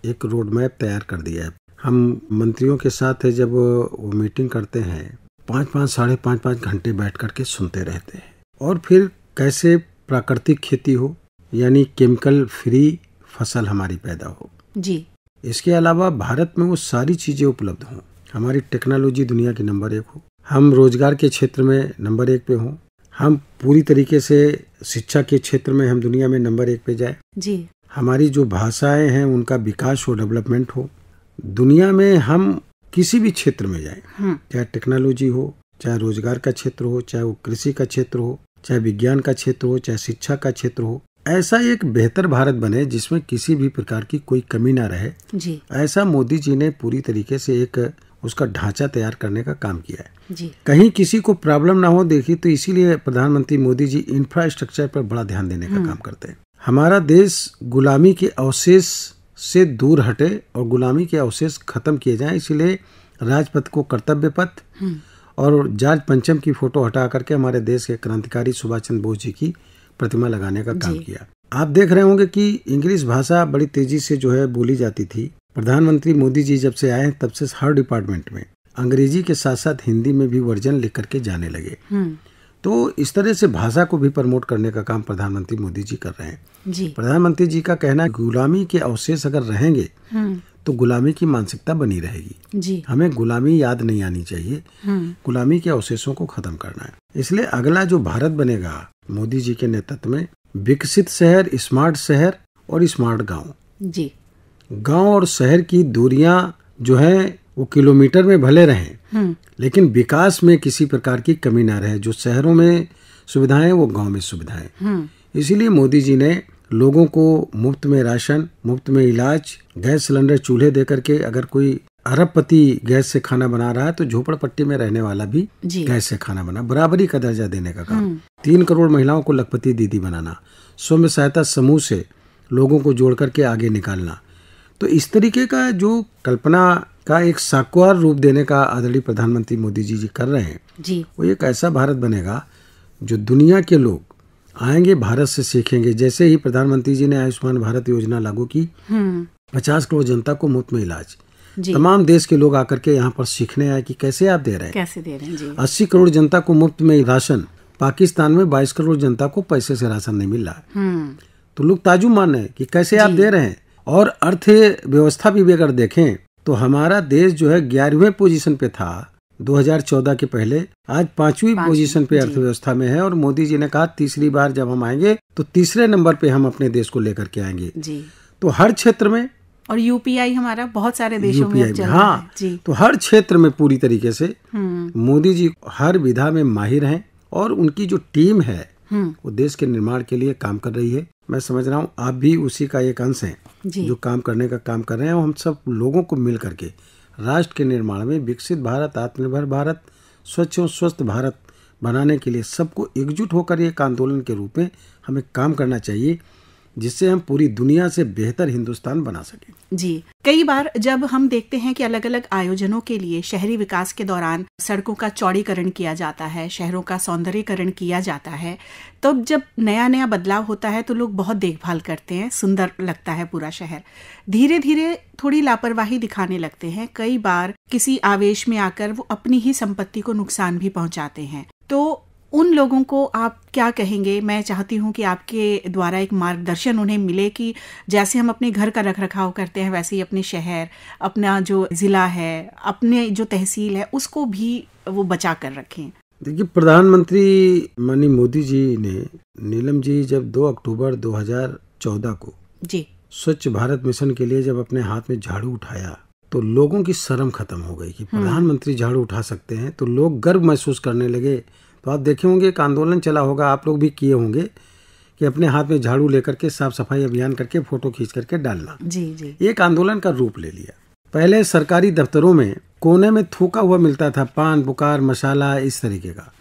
एक रोड मैप तैयार कर दिया है। हम मंत्रियों के साथ जब वो मीटिंग करते हैं, 5-5 साढ़े 5 घंटे बैठ करके सुनते रहते हैं। और फिर कैसे प्राकृतिक खेती हो, यानी केमिकल फ्री फसल हमारी पैदा हो जी। इसके अलावा भारत में वो सारी चीजें उपलब्ध हों, हमारी टेक्नोलॉजी दुनिया की नंबर 1 हो, हम रोजगार के क्षेत्र में नंबर 1 पे हों, हम पूरी तरीके से शिक्षा के क्षेत्र में हम दुनिया में नंबर 1 पे जाए जी। हमारी जो भाषाएं हैं उनका विकास हो, डेवलपमेंट हो, दुनिया में हम किसी भी क्षेत्र में जाए, चाहे टेक्नोलॉजी हो, चाहे रोजगार का क्षेत्र हो, चाहे वो कृषि का क्षेत्र हो, चाहे विज्ञान का क्षेत्र हो, चाहे शिक्षा का क्षेत्र हो, ऐसा एक बेहतर भारत बने जिसमें किसी भी प्रकार की कोई कमी ना रहे जी। ऐसा मोदी जी ने पूरी तरीके से एक उसका ढांचा तैयार करने का काम किया है जी। कहीं किसी को प्रॉब्लम ना हो। देखिए, तो इसीलिए प्रधानमंत्री मोदी जी इंफ्रास्ट्रक्चर पर बड़ा ध्यान देने का काम करते हैं। हमारा देश गुलामी के अवशेष से दूर हटे और गुलामी के अवशेष खत्म किए जाएं, इसलिए राजपथ को कर्तव्य पथ और जॉर्ज पंचम की फोटो हटा करके हमारे देश के क्रांतिकारी सुभाष चंद्र बोस जी की प्रतिमा लगाने का काम किया। आप देख रहे होंगे कि इंग्लिश भाषा बड़ी तेजी से जो है बोली जाती थी। प्रधानमंत्री मोदी जी जब से आए तब से हर डिपार्टमेंट में अंग्रेजी के साथ साथ हिंदी में भी वर्जन लिख करके जाने लगे। तो इस तरह से भाषा को भी प्रमोट करने का काम प्रधानमंत्री मोदी जी कर रहे हैं जी। प्रधानमंत्री जी का कहना है गुलामी के अवशेष अगर रहेंगे तो गुलामी की मानसिकता बनी रहेगी जी। हमें गुलामी याद नहीं आनी चाहिए, गुलामी के अवशेषों को खत्म करना है। इसलिए अगला जो भारत बनेगा मोदी जी के नेतृत्व में, विकसित शहर, स्मार्ट शहर और स्मार्ट गांव जी। गांव और शहर की दूरियां जो है वो किलोमीटर में भले रहें लेकिन विकास में किसी प्रकार की कमी ना रहे। जो शहरों में सुविधाएं वो गांव में सुविधाएं। इसीलिए मोदी जी ने लोगों को मुफ्त में राशन, मुफ्त में इलाज, गैस सिलेंडर चूल्हे दे करके, अगर कोई अरबपति गैस से खाना बना रहा है तो झोपड़पट्टी में रहने वाला भी गैस से खाना बना, बराबरी का दर्जा देने का काम। 3 करोड़ महिलाओं को लखपति दीदी बनाना, स्वयं सहायता समूह से लोगों को जोड़ करके आगे निकालना। तो इस तरीके का जो कल्पना का एक साकार रूप देने का आदरणीय प्रधानमंत्री मोदी जी कर रहे हैं जी। वो एक ऐसा भारत बनेगा जो दुनिया के लोग आएंगे, भारत से सीखेंगे। जैसे ही प्रधानमंत्री जी ने आयुष्मान भारत योजना लागू की, 50 करोड़ जनता को मुफ्त में इलाज, तमाम देश के लोग आकर के यहाँ पर सीखने आए कि कैसे आप दे रहे हैं, कैसे दे रहे हैं जी। 80 करोड़ जनता को मुफ्त में राशन, पाकिस्तान में 22 करोड़ जनता को पैसे से राशन नहीं मिल रहा है। तो लोग ताजुब मान रहे हैं कि कैसे आप दे रहे हैं। और अर्थव्यवस्था भी अगर देखें तो हमारा देश जो है 11वें पोजीशन पे था 2014 के पहले, आज 5वीं पोजीशन पे अर्थव्यवस्था में है। और मोदी जी ने कहा तीसरी बार जब हम आएंगे तो तीसरे नंबर पे हम अपने देश को लेकर के आएंगे जी। तो हर क्षेत्र में, और यूपीआई हमारा बहुत सारे देशों में चल रहा है जी। तो हर क्षेत्र में पूरी तरीके से मोदी जी हर विधा में माहिर हैं और उनकी जो टीम है वो देश के निर्माण के लिए काम कर रही है। मैं समझ रहा हूँ आप भी उसी का एक अंश हैं जो काम करने का काम कर रहे हैं। और हम सब लोगों को मिल करके राष्ट्र के निर्माण में विकसित भारत, आत्मनिर्भर भारत, स्वच्छ और स्वस्थ भारत बनाने के लिए सबको एकजुट होकर एक आंदोलन के रूप में हमें काम करना चाहिए, जिससे हम पूरी दुनिया से बेहतर हिंदुस्तान बना सकें जी। कई बार जब हम देखते हैं कि अलग अलग आयोजनों के लिए शहरी विकास के दौरान सड़कों का चौड़ीकरण किया जाता है, शहरों का सौंदर्यीकरण किया जाता है, तो जब नया नया बदलाव होता है तो लोग बहुत देखभाल करते हैं, सुंदर लगता है पूरा शहर। धीरे धीरे थोड़ी लापरवाही दिखाने लगते हैं, कई बार किसी आवेश में आकर वो अपनी ही संपत्ति को नुकसान भी पहुंचाते हैं। तो उन लोगों को आप क्या कहेंगे? मैं चाहती हूँ कि आपके द्वारा एक मार्गदर्शन उन्हें मिले कि जैसे हम अपने घर का रखरखाव करते हैं वैसे ही अपने शहर, अपना जो ज़िला है, अपने जो तहसील है उसको भी वो बचा कर रखें। देखिए, प्रधानमंत्री माननीय मोदी जी ने, नीलम जी, जब 2 अक्टूबर 2014 को जी स्वच्छ भारत मिशन के लिए जब अपने हाथ में झाड़ू उठाया तो लोगों की शर्म खत्म हो गई कि प्रधानमंत्री झाड़ू उठा सकते हैं, तो लोग गर्व महसूस करने लगे। तो आप देखे होंगे एक आंदोलन चला होगा, आप लोग भी किए होंगे कि अपने हाथ में झाड़ू लेकर के साफ सफाई अभियान करके फोटो खींच करके डालना। जी जी, एक आंदोलन का रूप ले लिया। पहले सरकारी दफ्तरों में कोने में थूका हुआ मिलता था, पान, बुकार, मसाला, इस तरीके का।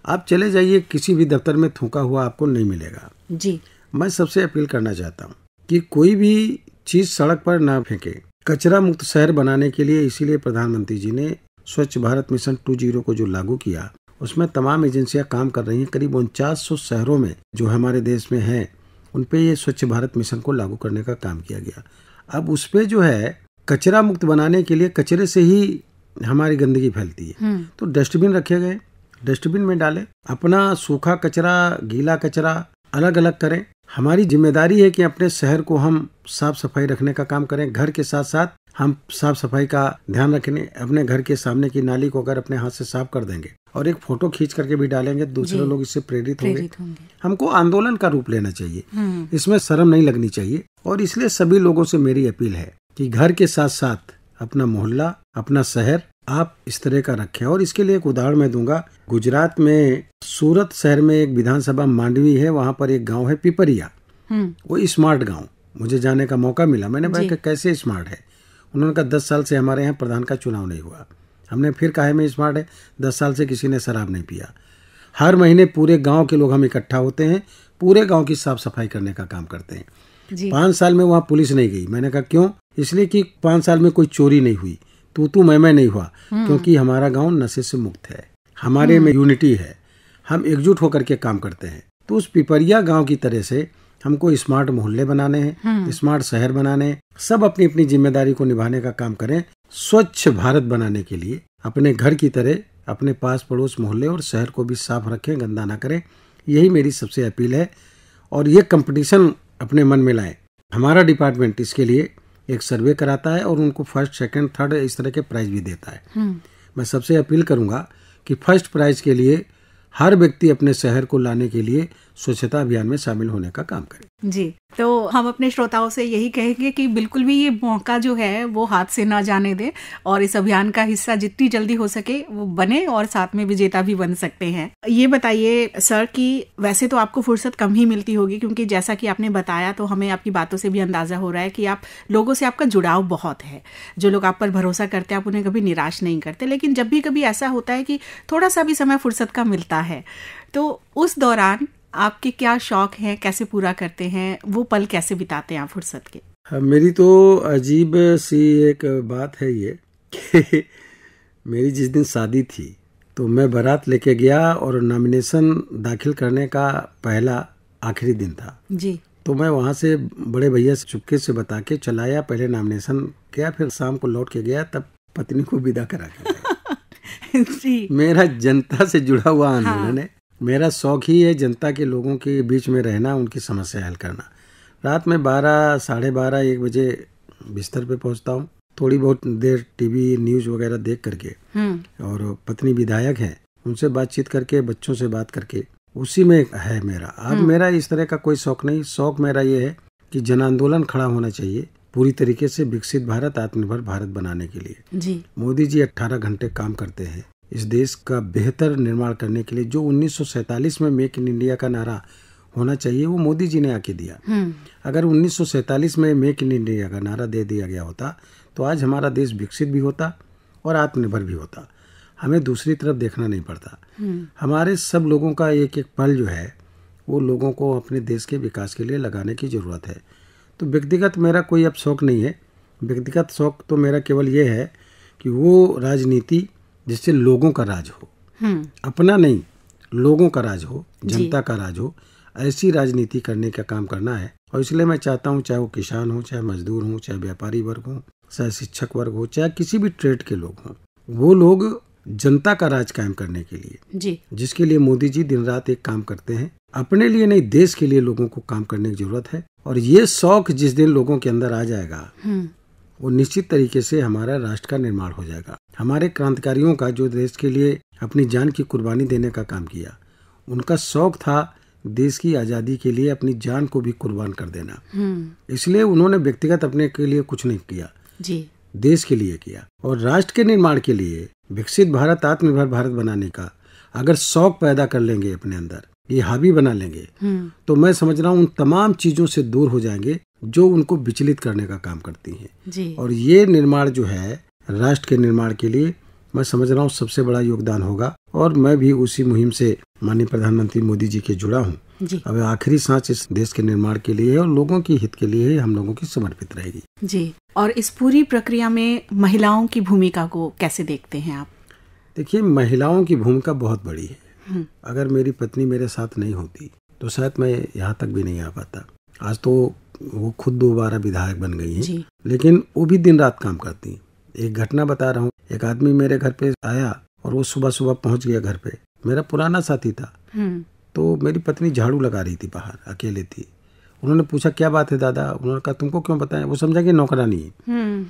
आप चले जाइए किसी भी दफ्तर में थूका हुआ आपको नहीं मिलेगा। जी, मैं सबसे अपील करना चाहता हूँ कि कोई भी चीज सड़क पर ना फेंके। कचरा मुक्त शहर बनाने के लिए इसीलिए प्रधानमंत्री जी ने स्वच्छ भारत मिशन 2.0 को जो लागू किया, उसमें तमाम एजेंसियां काम कर रही हैं। करीब 4900 शहरों में जो हमारे देश में हैं, उन पे ये स्वच्छ भारत मिशन को लागू करने का काम किया गया। अब उस पे जो है कचरा मुक्त बनाने के लिए, कचरे से ही हमारी गंदगी फैलती है, तो डस्टबिन रखे गए, डस्टबिन में डालें। अपना सूखा कचरा, गीला कचरा अलग अलग करें। हमारी जिम्मेदारी है कि अपने शहर को हम साफ सफाई रखने का काम करें। घर के साथ साथ हम साफ सफाई का ध्यान रखें। अपने घर के सामने की नाली को अगर अपने हाथ से साफ कर देंगे और एक फोटो खींच करके भी डालेंगे, दूसरे लोग इससे प्रेरित होंगे। हमको आंदोलन का रूप लेना चाहिए, इसमें शर्म नहीं लगनी चाहिए। और इसलिए सभी लोगों से मेरी अपील है कि घर के साथ साथ अपना मोहल्ला, अपना शहर आप इस तरह का रखें। और इसके लिए एक उदाहरण मैं दूंगा। गुजरात में सूरत शहर में एक विधानसभा मांडवी है, वहाँ पर एक गांव है पिपरिया। वो स्मार्ट गांव, मुझे जाने का मौका मिला। मैंने कहा कैसे स्मार्ट है? उन्होंने कहा 10 साल से हमारे यहाँ प्रधान का चुनाव नहीं हुआ। हमने फिर कहा में स्मार्ट है, 10 साल से किसी ने शराब नहीं पिया। हर महीने पूरे गांव के लोग हम इकट्ठा होते हैं, पूरे गांव की साफ सफाई करने का काम करते हैं। 5 साल में वहाँ पुलिस नहीं गई। मैंने कहा क्यों? इसलिए कि 5 साल में कोई चोरी नहीं हुई, तू मैं नहीं हुआ, क्योंकि हमारा गांव नशे से मुक्त है, हमारे में यूनिटी है, हम एकजुट होकर के काम करते हैं। तो उस पिपरिया गांव की तरह से हमको स्मार्ट मोहल्ले बनाने हैं, स्मार्ट शहर बनाने हैं। सब अपनी अपनी जिम्मेदारी को निभाने का काम करें। स्वच्छ भारत बनाने के लिए अपने घर की तरह अपने पास पड़ोस मोहल्ले और शहर को भी साफ रखें, गंदा ना करें। यही मेरी सबसे अपील है। और ये कंपटीशन अपने मन में लाएं। हमारा डिपार्टमेंट इसके लिए एक सर्वे कराता है और उनको फर्स्ट, सेकंड, थर्ड इस तरह के प्राइज भी देता है। मैं सबसे अपील करूंगा कि फर्स्ट प्राइज के लिए हर व्यक्ति अपने शहर को लाने के लिए स्वच्छता अभियान में शामिल होने का काम करे। जी, तो हम अपने श्रोताओं से यही कहेंगे कि बिल्कुल भी ये मौका जो है वो हाथ से ना जाने दें और इस अभियान का हिस्सा जितनी जल्दी हो सके वो बने और साथ में विजेता भी बन सकते हैं। ये बताइए सर कि वैसे तो आपको फुर्सत कम ही मिलती होगी, क्योंकि जैसा कि आपने बताया तो हमें आपकी बातों से भी अंदाजा हो रहा है कि आप लोगों से आपका जुड़ाव बहुत है। जो लोग आप पर भरोसा करते हैं आप उन्हें कभी निराश नहीं करते। लेकिन जब भी कभी ऐसा होता है कि थोड़ा सा भी समय फुर्सत का मिलता है, तो उस दौरान आपके क्या शौक हैं, कैसे पूरा करते हैं, वो पल कैसे बिताते हैं आप फुर्सत के? मेरी तो अजीब सी एक बात है ये कि मेरी जिस दिन शादी थी तो मैं बारात लेके गया और नॉमिनेशन दाखिल करने का पहला आखिरी दिन था जी। तो मैं वहाँ से बड़े भैया से चुपके से बता के चलाया, पहले नॉमिनेशन किया, फिर शाम को लौट के गया, तब पत्नी को विदा करा के जी। मेरा जनता से जुड़ा हुआ आंदोलन है। मेरा शौक ही है जनता के लोगों के बीच में रहना, उनकी समस्या हल करना। रात में 12, साढ़े 12, 1 बजे बिस्तर पे पहुंचता हूँ। थोड़ी बहुत देर टीवी न्यूज वगैरह देख करके, और पत्नी विधायक है, उनसे बातचीत करके, बच्चों से बात करके, उसी में है मेरा। अब मेरा इस तरह का कोई शौक नहीं। शौक मेरा ये है कि जन आंदोलन खड़ा होना चाहिए पूरी तरीके से विकसित भारत, आत्मनिर्भर भारत बनाने के लिए। जी। मोदी जी 18 घंटे काम करते हैं इस देश का बेहतर निर्माण करने के लिए। जो 1947 में मेक इन इंडिया का नारा होना चाहिए वो मोदी जी ने आके दिया। अगर 1947 में मेक इन इंडिया का नारा दे दिया गया होता तो आज हमारा देश विकसित भी होता और आत्मनिर्भर भी होता। हमें दूसरी तरफ देखना नहीं पड़ता। हमारे सब लोगों का एक एक पल जो है वो लोगों को अपने देश के विकास के लिए लगाने की ज़रूरत है। तो व्यक्तिगत मेरा कोई अब शौक नहीं है। व्यक्तिगत शौक तो मेरा केवल ये है कि वो राजनीति जिससे लोगों का राज हो, अपना नहीं, लोगों का राज हो, जनता का राज हो, ऐसी राजनीति करने का काम करना है। और इसलिए मैं चाहता हूँ, चाहे वो किसान हो, चाहे मजदूर हो, चाहे व्यापारी वर्ग हो, चाहे शिक्षक वर्ग हो, चाहे किसी भी ट्रेड के लोग हों, वो लोग जनता का राज कायम करने के लिए जी, जिसके लिए मोदी जी दिन रात एक काम करते हैं। अपने लिए नहीं, देश के लिए लोगों को काम करने की जरूरत है। और ये शौक जिस दिन लोगों के अंदर आ जाएगा वो निश्चित तरीके से हमारा राष्ट्र का निर्माण हो जाएगा। हमारे क्रांतिकारियों का जो देश के लिए अपनी जान की कुर्बानी देने का काम किया, उनका शौक था देश की आजादी के लिए अपनी जान को भी कुर्बान कर देना। इसलिए उन्होंने व्यक्तिगत अपने के लिए कुछ नहीं किया जी, देश के लिए किया। और राष्ट्र के निर्माण के लिए, विकसित भारत, आत्मनिर्भर भारत बनाने का अगर शौक पैदा कर लेंगे अपने अंदर, ये हावी बना लेंगे, तो मैं समझ रहा हूँ उन तमाम चीजों से दूर हो जाएंगे जो उनको विचलित करने का काम करती हैं जी। और ये निर्माण जो है राष्ट्र के निर्माण के लिए मैं समझ रहा हूँ सबसे बड़ा योगदान होगा। और मैं भी उसी मुहिम से माननीय प्रधानमंत्री मोदी जी के जुड़ा हूँ। अब आखिरी सांस इस देश के निर्माण के लिए और लोगों की हित के लिए हम लोगों की समर्पित रहेगी जी। और इस पूरी प्रक्रिया में महिलाओं की भूमिका को कैसे देखते हैं आप? देखिए, महिलाओं की भूमिका बहुत बड़ी है। अगर मेरी पत्नी मेरे साथ नहीं होती तो शायद मैं यहाँ तक भी नहीं आ पाता। आज तो वो खुद 2 बार विधायक बन गई हैं, लेकिन वो भी दिन रात काम करती हैं। एक घटना बता रहा हूँ, एक आदमी मेरे घर पे आया और वो सुबह सुबह पहुंच गया घर पे। मेरा पुराना साथी था, तो मेरी पत्नी झाड़ू लगा रही थी, बाहर अकेले थी। उन्होंने पूछा क्या बात है दादा? उन्होंने कहा तुमको क्यों बताया? वो समझा कि नौकरानी है।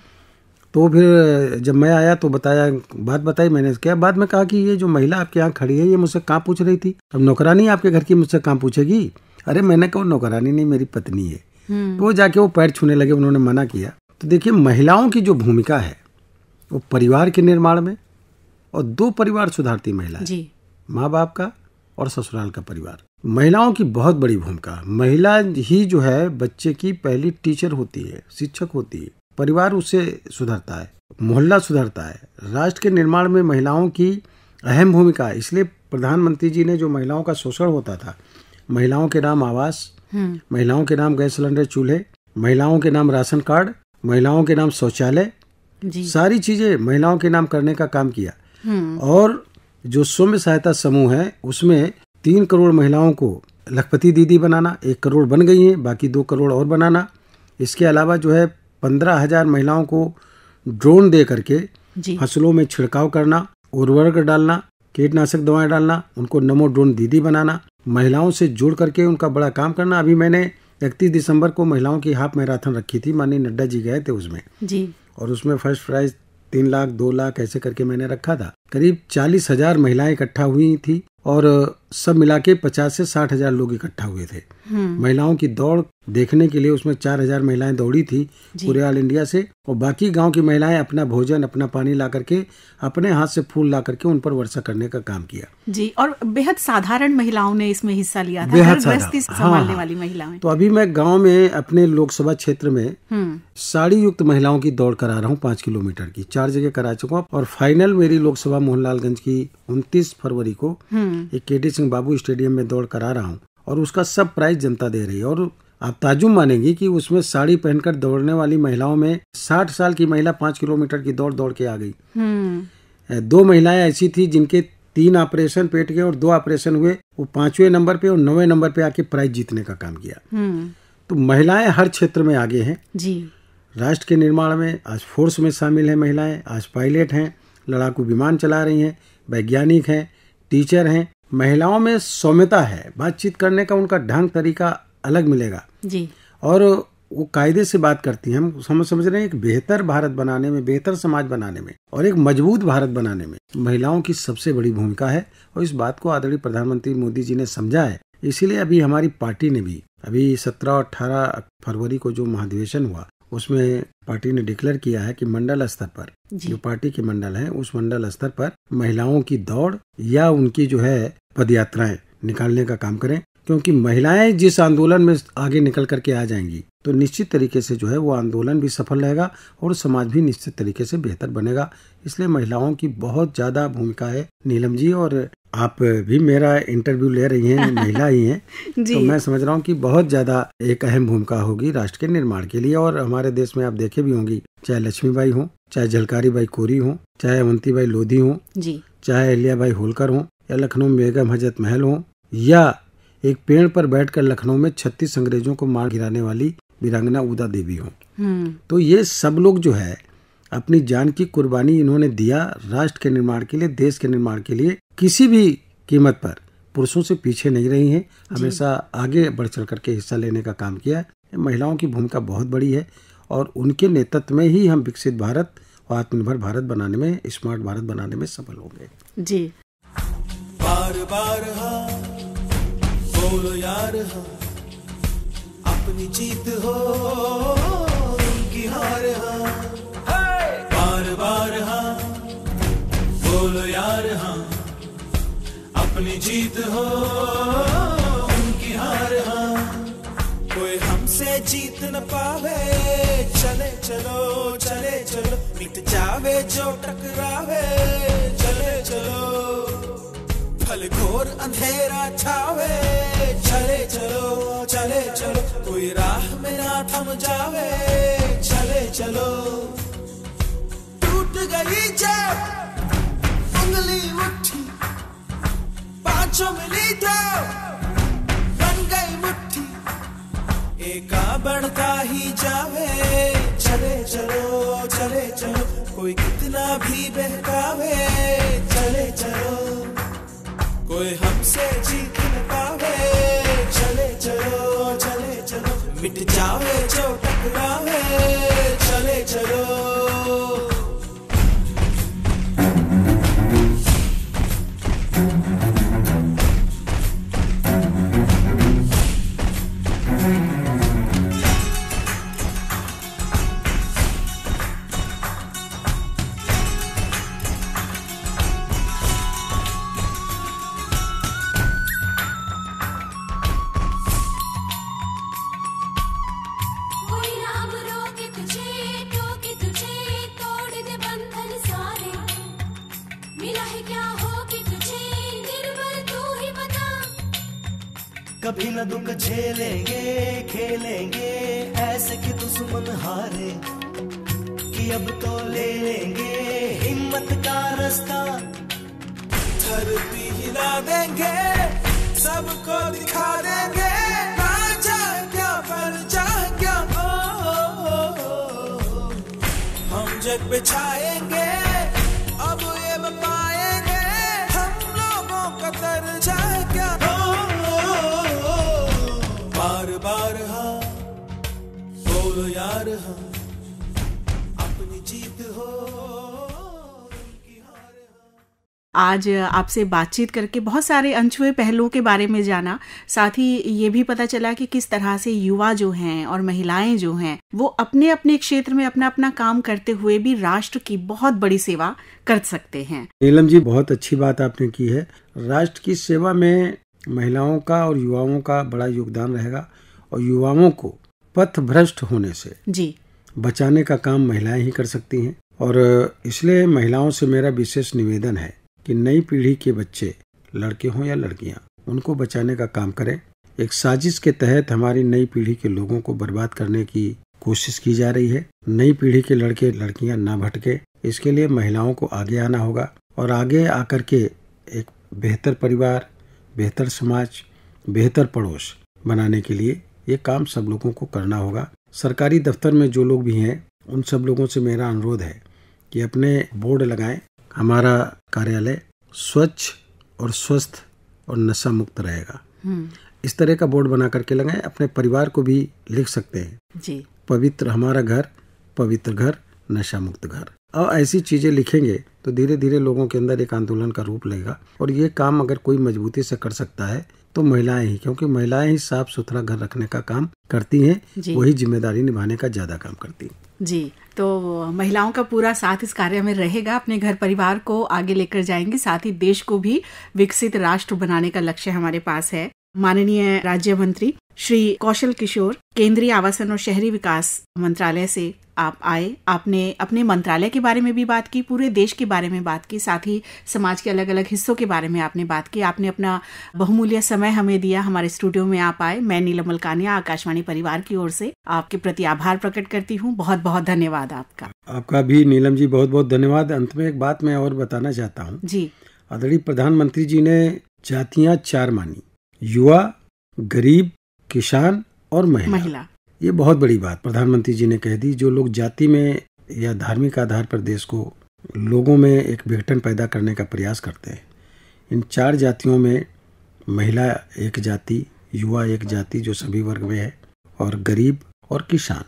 तो फिर जब मैं आया तो बताया, बात बताई मैंने। क्या बात? में कहा कि ये जो महिला आपके यहाँ खड़ी है ये मुझसे कहाँ पूछ रही थी? अब नौकरानी आपके घर की मुझसे कहाँ पूछेगी? अरे मैंने कहा नौकरानी नहीं, मेरी पत्नी है। तो वो जाके वो पैर छूने लगे, उन्होंने मना किया। तो देखिए, महिलाओं की जो भूमिका है वो परिवार के निर्माण में, और 2 परिवार सुधारती महिला है, माँ बाप का और ससुराल का परिवार। महिलाओं की बहुत बड़ी भूमिका। महिला ही जो है बच्चे की पहली टीचर होती है, शिक्षक होती है। परिवार उससे सुधरता है, मोहल्ला सुधरता है। राष्ट्र के निर्माण में महिलाओं की अहम भूमिका है। इसलिए प्रधानमंत्री जी ने जो महिलाओं का शोषण होता था, महिलाओं के नाम आवास, महिलाओं के नाम गैस सिलेंडर चूल्हे, महिलाओं के नाम राशन कार्ड, महिलाओं के नाम शौचालय, सारी चीजें महिलाओं के नाम करने का काम किया। और जो स्वयं सहायता समूह है उसमें 3 करोड़ महिलाओं को लखपति दीदी बनाना, 1 करोड़ बन गई हैं, बाकी 2 करोड़ और बनाना। इसके अलावा जो है 15,000 महिलाओं को ड्रोन दे करके फसलों में छिड़काव करना, उर्वरक डालना, कीटनाशक दवाएं डालना, उनको नमो ड्रोन दीदी बनाना, महिलाओं से जुड़ करके उनका बड़ा काम करना। अभी मैंने 31 दिसंबर को महिलाओं की हाफ मैराथन रखी थी, माननीय नड्डा जी गए थे उसमें जी। और उसमें फर्स्ट प्राइज 3 लाख 2 लाख ऐसे करके मैंने रखा था। करीब 40,000 महिलाएं इकट्ठा हुई थी और सब मिला के 50 से 60,000 लोग इकट्ठा हुए थे। महिलाओं की दौड़ देखने के लिए उसमें 4,000 महिलाएं दौड़ी थी पूरे ऑल इंडिया से। और बाकी गांव की महिलाएं अपना भोजन, अपना पानी ला करके, अपने हाथ से फूल ला करके उन पर वर्षा करने का काम किया जी। और बेहद साधारण महिलाओं ने इसमें हिस्सा लिया था, बेहद गृहस्थी संभालने वाली महिलाएं। तो अभी मैं गाँव में अपने लोकसभा क्षेत्र में साड़ी युक्त महिलाओं की दौड़ करा रहा हूँ 5 किलोमीटर की, 4 जगह करा चुका हूँ। और फाइनल मेरी लोकसभा मोहनलालगंज की 29 फरवरी को एक केडी सिंह बाबू स्टेडियम में दौड़ करा रहा हूँ और उसका सब प्राइज जनता दे रही है। और आप ताजुब मानेंगी कि उसमें साड़ी पहनकर दौड़ने वाली महिलाओं में 60 साल की महिला 5 किलोमीटर की दौड़ के आ गई। 2 महिलाएं ऐसी थी जिनके 3 ऑपरेशन पेट के और 2 ऑपरेशन हुए, वो 5वें नंबर पे और 9वें नंबर पे आके प्राइज जीतने का काम किया। तो महिलाएं हर क्षेत्र में आगे हैं जी। राष्ट्र के निर्माण में आज फोर्स में शामिल है महिलाएं, आज पायलट हैं, लड़ाकू विमान चला रही हैं, वैज्ञानिक हैं, टीचर हैं। महिलाओं में सौम्यता है, बातचीत करने का उनका ढंग तरीका अलग मिलेगा जी। और वो कायदे से बात करती हैं। हम समझ रहे हैं एक बेहतर भारत बनाने में, बेहतर समाज बनाने में और एक मजबूत भारत बनाने में महिलाओं की सबसे बड़ी भूमिका है। और इस बात को आदरणीय प्रधानमंत्री मोदी जी ने समझा है। इसीलिए अभी हमारी पार्टी ने भी अभी 17 और 18 फरवरी को जो महाधिवेशन हुआ उसमें पार्टी ने डिक्लेयर किया है कि मंडल स्तर पर जो पार्टी के मंडल हैं उस मंडल स्तर पर महिलाओं की दौड़ या उनकी जो है पदयात्राएं निकालने का काम करें। क्योंकि महिलाएं जिस आंदोलन में आगे निकल करके आ जाएंगी तो निश्चित तरीके से जो है वो आंदोलन भी सफल रहेगा और समाज भी निश्चित तरीके से बेहतर बनेगा। इसलिए महिलाओं की बहुत ज्यादा भूमिका है। नीलम जी, और आप भी मेरा इंटरव्यू ले रही हैं, महिला ही हैं तो मैं समझ रहा हूँ कि बहुत ज्यादा एक अहम भूमिका होगी राष्ट्र के निर्माण के लिए। और हमारे देश में आप देखे भी होंगी, चाहे लक्ष्मीबाई हो, चाहे झलकारी बाई कोरी हो, चाहे अवंतीबाई लोधी हो, चाहे अहिल्याबाई होलकर हो, या लखनऊ में बेगम हजरत महल हो, या एक पेड़ पर बैठकर लखनऊ में 36 अंग्रेजों को मार गिराने वाली वीरांगना उदा देवी हो। तो ये सब लोग जो है अपनी जान की कुर्बानी इन्होंने दिया राष्ट्र के निर्माण के लिए, देश के निर्माण के लिए। किसी भी कीमत पर पुरुषों से पीछे नहीं रही हैं, हमेशा आगे बढ़ चढ़ करके हिस्सा लेने का काम किया है। महिलाओं की भूमिका बहुत बड़ी है और उनके नेतृत्व में ही हम विकसित भारत और आत्मनिर्भर भारत बनाने में, स्मार्ट भारत बनाने में सफल होंगे। जी बार बार हाँ बोलो यार, हाँ अपनी जीत हो उनकी हार, हाँ बार बार हाँ बोलो यार, हाँ अपनी जीत हो उनकी हार, हाँ कोई हमसे जीत न पावे, चले चलो चले चलो, मिट जावे जो टकरावे, चले चलो फल घोर अंधेरा छावे, चले चलो चले चलो, कोई राह में ना थम जावे, चले चलो टूट गई जब उंगली उठी, पांचों मिली तो बन गई मुट्ठी, एका बढ़ता ही जावे, चले चलो चले चलो, कोई कितना भी बहकावे, चले चलो कोई हमसे जीत न पावे, चले चलो चले चलो, मिट जावे जो टकरावे, चले चलो। कभी न दुख झेलेंगे खेलेंगे ऐसे कि दुश्मन हारे, कि अब तो ले लेंगे हिम्मत का रास्ता, धरती हिला देंगे सबको दिखा देंगे, ना चाहे क्या पर चाहे क्या, हम जग पे छाएंगे, अब ये पाएंगे हम लोगों का दर्जा है क्या, बार बार हाँ बोलो यार, हाँ अपनी जीत हो उनकी हार, हाँ। आज आपसे बातचीत करके बहुत सारे अनछुए पहलुओं के बारे में जाना, साथ ही ये भी पता चला कि किस तरह से युवा जो हैं और महिलाएं जो हैं वो अपने अपने क्षेत्र में अपना अपना काम करते हुए भी राष्ट्र की बहुत बड़ी सेवा कर सकते हैं। नीलम जी, बहुत अच्छी बात आपने की है। राष्ट्र की सेवा में महिलाओं का और युवाओं का बड़ा योगदान रहेगा और युवाओं को पथ भ्रष्ट होने से जी बचाने का काम महिलाएं ही कर सकती हैं। और इसलिए महिलाओं से मेरा विशेष निवेदन है कि नई पीढ़ी के बच्चे, लड़के हों या लड़कियां, उनको बचाने का काम करें। एक साजिश के तहत हमारी नई पीढ़ी के लोगों को बर्बाद करने की कोशिश की जा रही है। नई पीढ़ी के लड़के लड़कियां ना भटके, इसके लिए महिलाओं को आगे आना होगा और आगे आकर के एक बेहतर परिवार, बेहतर समाज, बेहतर पड़ोस बनाने के लिए ये काम सब लोगों को करना होगा। सरकारी दफ्तर में जो लोग भी हैं उन सब लोगों से मेरा अनुरोध है कि अपने बोर्ड लगाएं, हमारा कार्यालय स्वच्छ और स्वस्थ और नशा मुक्त रहेगा। इस तरह का बोर्ड बना करके लगाएं। अपने परिवार को भी लिख सकते हैं जी, पवित्र हमारा घर, पवित्र घर, नशा मुक्त घर। और ऐसी चीजें लिखेंगे तो धीरे धीरे लोगों के अंदर एक आंदोलन का रूप लेगा। और ये काम अगर कोई मजबूती से कर सकता है तो महिलाएं ही, क्योंकि महिलाएं ही साफ सुथरा घर रखने का काम करती हैं, वही जिम्मेदारी निभाने का ज्यादा काम करती हैं। जी, तो महिलाओं का पूरा साथ इस कार्य में रहेगा। अपने घर परिवार को आगे लेकर जाएंगे, साथ ही देश को भी विकसित राष्ट्र बनाने का लक्ष्य हमारे पास है। माननीय राज्य मंत्री श्री कौशल किशोर, केंद्रीय आवासन और शहरी विकास मंत्रालय से आप आए, आपने अपने मंत्रालय के बारे में भी बात की, पूरे देश के बारे में बात की, साथ ही समाज के अलग अलग हिस्सों के बारे में आपने बात की। आपने अपना बहुमूल्य समय हमें दिया, हमारे स्टूडियो में आप आए। मैं नीलम मलकानिया आकाशवाणी परिवार की ओर से आपके प्रति आभार प्रकट करती हूँ। बहुत बहुत धन्यवाद आपका। आपका भी नीलम जी बहुत बहुत धन्यवाद। अंत में एक बात मैं और बताना चाहता हूँ जी। आदरणीय प्रधानमंत्री जी ने जातियाँ 4 मानी, युवा, गरीब, किसान और महिला। ये बहुत बड़ी बात प्रधानमंत्री जी ने कह दी। जो लोग जाति में या धार्मिक आधार पर देश को, लोगों में एक विघटन पैदा करने का प्रयास करते हैं। इन 4 जातियों में महिला एक जाति, युवा एक जाति जो सभी वर्ग में है, और गरीब और किसान।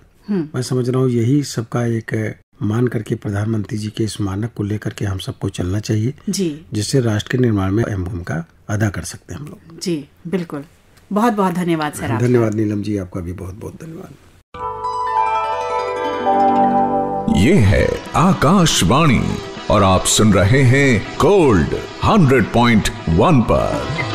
मैं समझ रहा हूँ यही सबका एक मान करके प्रधानमंत्री जी के इस मानक को लेकर के हम सबको चलना चाहिए जी, जिससे राष्ट्र के निर्माण में अहम भूमिका अदा कर सकते हैं हम लोग। जी बिल्कुल, बहुत बहुत धन्यवाद सर। धन्यवाद नीलम जी, आपका भी बहुत बहुत धन्यवाद। ये है आकाशवाणी और आप सुन रहे हैं गोल्ड 100.1 पर।